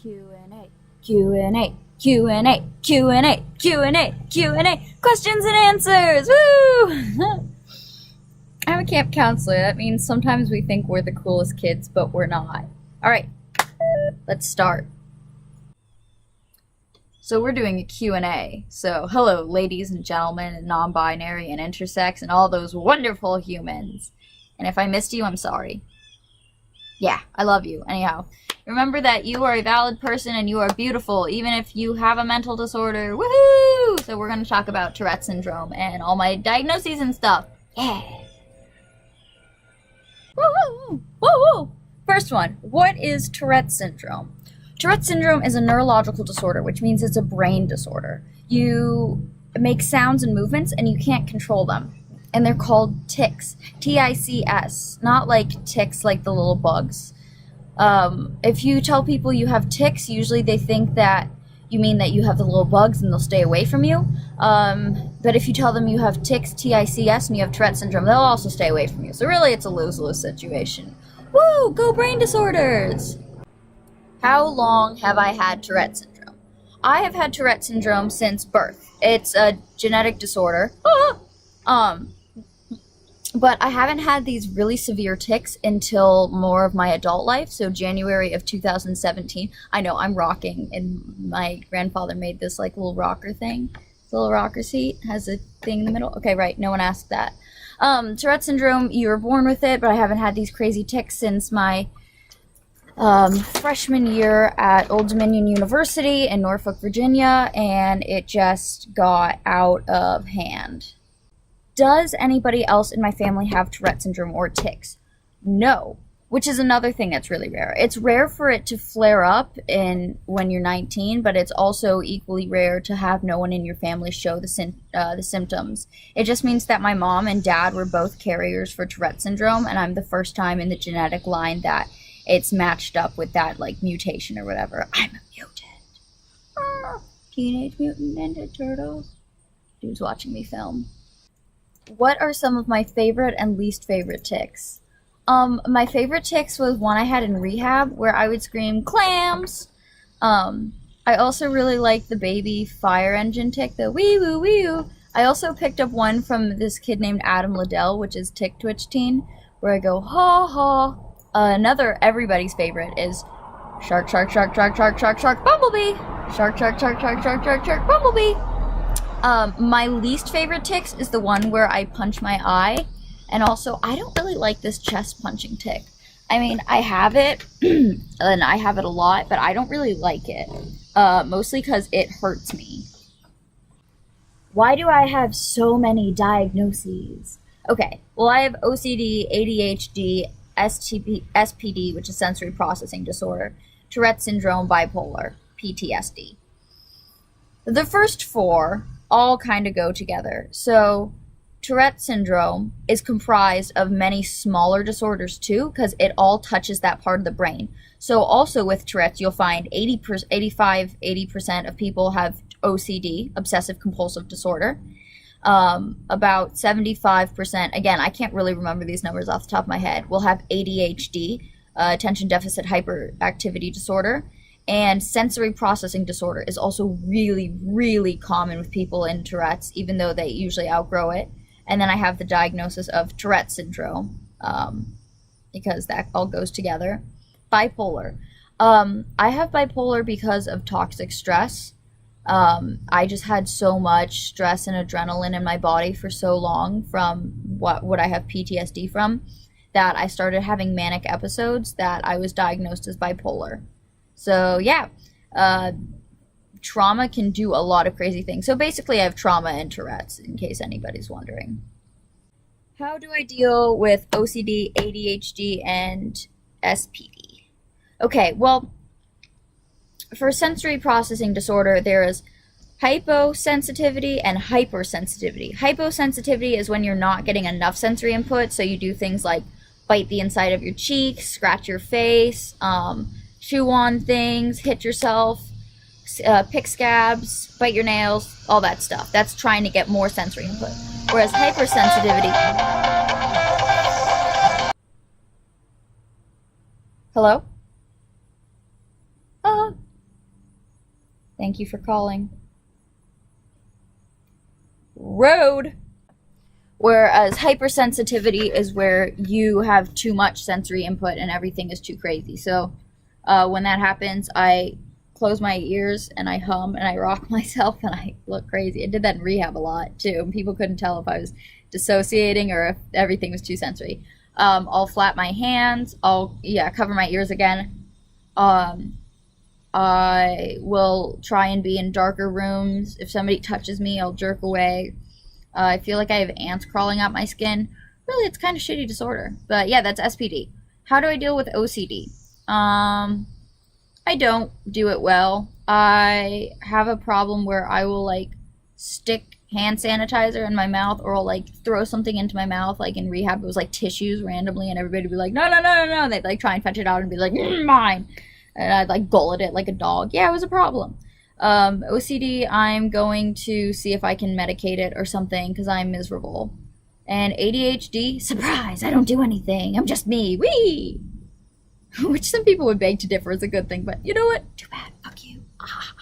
Q&A, Q&A, Q&A, Q&A, Q&A, Q&A, questions and answers, woo! I'm a camp counselor. That means sometimes we think we're the coolest kids, but we're not. Alright, let's start. So we're doing a Q&A. So hello, ladies and gentlemen, and non-binary and intersex, and all those wonderful humans. And if I missed you, I'm sorry. Yeah, I love you. Anyhow, remember that you are a valid person and you are beautiful, even if you have a mental disorder. Woohoo! So we're going to talk about Tourette Syndrome and all my diagnoses and stuff. Yeah. Woo-hoo! Woo-hoo! First one, what is Tourette Syndrome? Tourette Syndrome is a neurological disorder, which means it's a brain disorder. You make sounds and movements and you can't control them. And they're called tics. T-I-C-S. Not like ticks like the little bugs. If you tell people you have tics, usually they think that you mean that you have the little bugs and they'll stay away from you. But if you tell them you have tics, T-I-C-S, and you have Tourette Syndrome, they'll also stay away from you. So really, it's a lose-lose situation. Woo! Go brain disorders! How long have I had Tourette Syndrome? I have had Tourette Syndrome since birth. It's a genetic disorder. But I haven't had these really severe tics until more of my adult life, so January of 2017. I know, I'm rocking, and my grandfather made this like little rocker thing. This little rocker seat has a thing in the middle. Okay, right, no one asked that. Tourette Syndrome, you were born with it, but I haven't had these crazy tics since my freshman year at Old Dominion University in Norfolk, Virginia, and it just got out of hand. Does anybody else in my family have Tourette Syndrome or tics? No, which is another thing that's really rare. It's rare for it to flare up when you're 19, but it's also equally rare to have no one in your family show the symptoms. It just means that my mom and dad were both carriers for Tourette Syndrome, and I'm the first time in the genetic line that it's matched up with that like mutation or whatever. I'm a mutant. Teenage Mutant Ninja Turtles. Dude's watching me film. What are some of my favorite and least favorite tics? My favorite tics was one I had in rehab where I would scream, clams! I also really like the baby fire engine tic, the wee-woo, wee-woo. I also picked up one from this kid named Adam Liddell, which is Tic Twitch Teen, where I go, ha ha. Another everybody's favorite is shark, shark, shark, shark, shark, shark, shark, bumblebee! Shark, shark, shark, shark, shark, shark, shark, bumblebee! My least favorite tics is the one where I punch my eye, and also I don't really like this chest punching tic. I mean, I have it, and I have it a lot, but I don't really like it, mostly because it hurts me. Why do I have so many diagnoses? Okay, well I have OCD, ADHD, SPD, which is sensory processing disorder, Tourette Syndrome, bipolar, PTSD. The first four all kind of go together. So Tourette Syndrome is comprised of many smaller disorders too, because it all touches that part of the brain. So also with Tourette's, you'll find 80% of people have OCD, obsessive compulsive disorder. About 75%, again, I can't really remember these numbers off the top of my head, will have ADHD, attention deficit hyperactivity disorder. And sensory processing disorder is also really, really common with people in Tourette's, even though they usually outgrow it. And then I have the diagnosis of Tourette Syndrome, because that all goes together. Bipolar. I have bipolar because of toxic stress. I just had so much stress and adrenaline in my body for so long from what I have PTSD from, that I started having manic episodes that I was diagnosed as bipolar. So yeah, trauma can do a lot of crazy things. So basically I have trauma and Tourette's, in case anybody's wondering. How do I deal with OCD, ADHD, and SPD? Okay, well, for sensory processing disorder, there is hyposensitivity and hypersensitivity. Hyposensitivity is when you're not getting enough sensory input, so you do things like bite the inside of your cheek, scratch your face, chew on things, hit yourself, pick scabs, bite your nails, all that stuff. That's trying to get more sensory input. Whereas hypersensitivity... Hello? Thank you for calling. Road. Whereas hypersensitivity is where you have too much sensory input and everything is too crazy. So when that happens, I close my ears and I hum and I rock myself and I look crazy. I did that in rehab a lot too. People couldn't tell if I was dissociating or if everything was too sensory. I'll flap my hands. I'll cover my ears again. I will try and be in darker rooms. If somebody touches me, I'll jerk away. I feel like I have ants crawling out my skin. Really, it's kind of shitty disorder. But yeah, that's SPD. How do I deal with OCD? I don't do it well. I have a problem where I will like stick hand sanitizer in my mouth, or I'll like throw something into my mouth. Like in rehab, it was like tissues randomly, and everybody would be like, no, no, no, no, no. They'd like try and fetch it out and be like, mine. And I'd like gullet it like a dog. Yeah, it was a problem. OCD, I'm going to see if I can medicate it or something because I'm miserable. And ADHD, surprise, I don't do anything. I'm just me. Whee! Which some people would beg to differ is a good thing, but you know what? Too bad. Fuck you. Ah.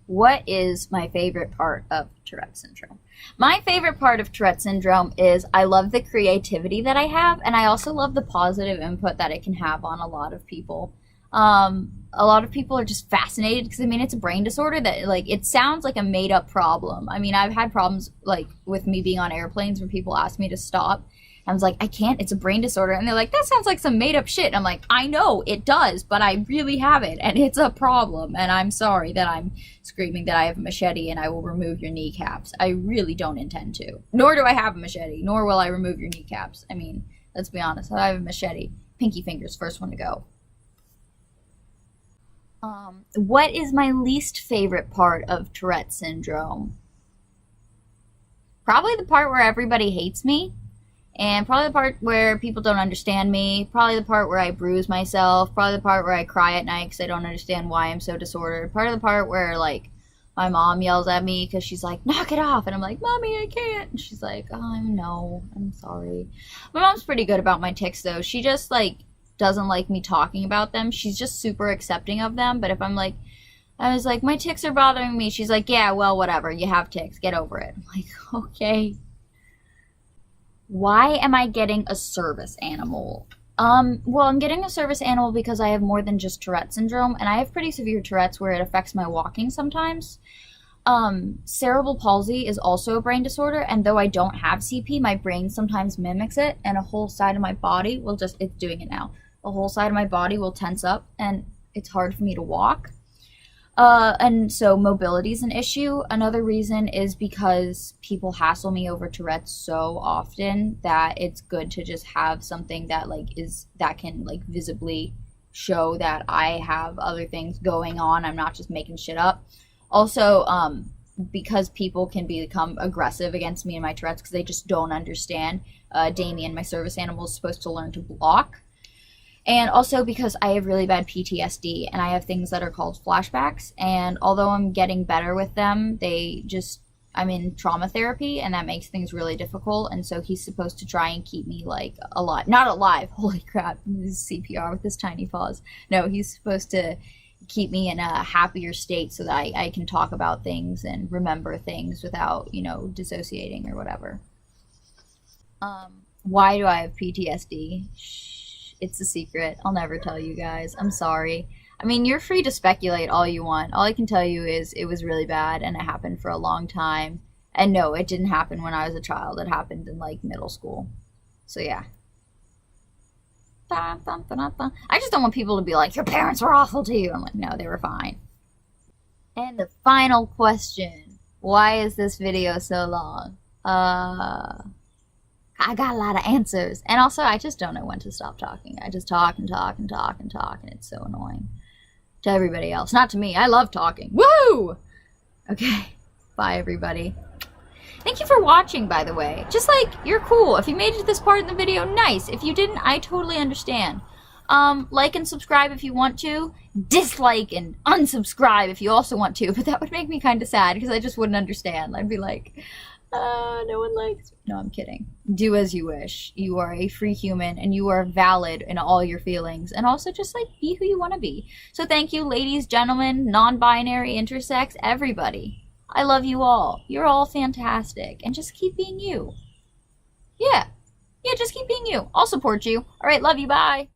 What is my favorite part of Tourette Syndrome? My favorite part of Tourette Syndrome is I love the creativity that I have, and I also love the positive input that it can have on a lot of people. A lot of people are just fascinated because, I mean, it's a brain disorder that, like, it sounds like a made-up problem. I mean, I've had problems, like, with me being on airplanes when people ask me to stop. I was like, I can't, it's a brain disorder. And they're like, that sounds like some made-up shit. And I'm like, I know, it does, but I really have it, and it's a problem. And I'm sorry that I'm screaming that I have a machete and I will remove your kneecaps. I really don't intend to. Nor do I have a machete, nor will I remove your kneecaps. I mean, let's be honest, I have a machete. Pinky finger's first one to go. What is my least favorite part of Tourette Syndrome? Probably the part where everybody hates me. And probably the part where people don't understand me. Probably the part where I bruise myself. Probably the part where I cry at night because I don't understand why I'm so disordered. Part of the part where, like, my mom yells at me because she's like, knock it off. And I'm like, Mommy, I can't. And she's like, oh, no, I'm sorry. My mom's pretty good about my tics, though. She just, like, doesn't like me talking about them. She's just super accepting of them. But if I'm like, I was like, my tics are bothering me. She's like, yeah, well, whatever. You have tics. Get over it. I'm like, okay. Why am I getting a service animal? Well, I'm getting a service animal because I have more than just Tourette syndrome, and I have pretty severe Tourette's where it affects my walking sometimes. Cerebral palsy is also a brain disorder, and though I don't have CP, my brain sometimes mimics it, and a whole side of my body will just, it's doing it now. A whole side of my body will tense up, and it's hard for me to walk. And so mobility is an issue. Another reason is because people hassle me over Tourette's so often that it's good to just have something that that can like visibly show that I have other things going on. I'm not just making shit up. Also, because people can become aggressive against me and my Tourette's because they just don't understand. Damien, my service animal, is supposed to learn to block. And also because I have really bad PTSD and I have things that are called flashbacks. And although I'm getting better with them, I'm in trauma therapy and that makes things really difficult. And so he's supposed to try and keep me like alive. Not alive. Holy crap. This is CPR with this tiny pause. No, he's supposed to keep me in a happier state so that I can talk about things and remember things without, dissociating or whatever. Why do I have PTSD? It's a secret. I'll never tell you guys. I'm sorry. I mean, you're free to speculate all you want. All I can tell you is it was really bad and it happened for a long time. And no, it didn't happen when I was a child. It happened in like middle school. So yeah. I just don't want people to be like, your parents were awful to you. I'm like, no, they were fine. And the final question. Why is this video so long? I got a lot of answers. And also, I just don't know when to stop talking. I just talk and talk and talk and talk, and it's so annoying. To everybody else. Not to me. I love talking. Woo! Okay. Bye, everybody. Thank you for watching, by the way. Just like, you're cool. If you made it to this part in the video, nice. If you didn't, I totally understand. Like and subscribe if you want to. Dislike and unsubscribe if you also want to. But that would make me kind of sad, because I just wouldn't understand. I'd be like, No one likes me. No, I'm kidding. Do as you wish. You are a free human and you are valid in all your feelings. And also just like be who you want to be. So thank you, ladies, gentlemen, non-binary, intersex, everybody. I love you all. You're all fantastic. And just keep being you. Yeah. Yeah, just keep being you. I'll support you. All right, love you. Bye.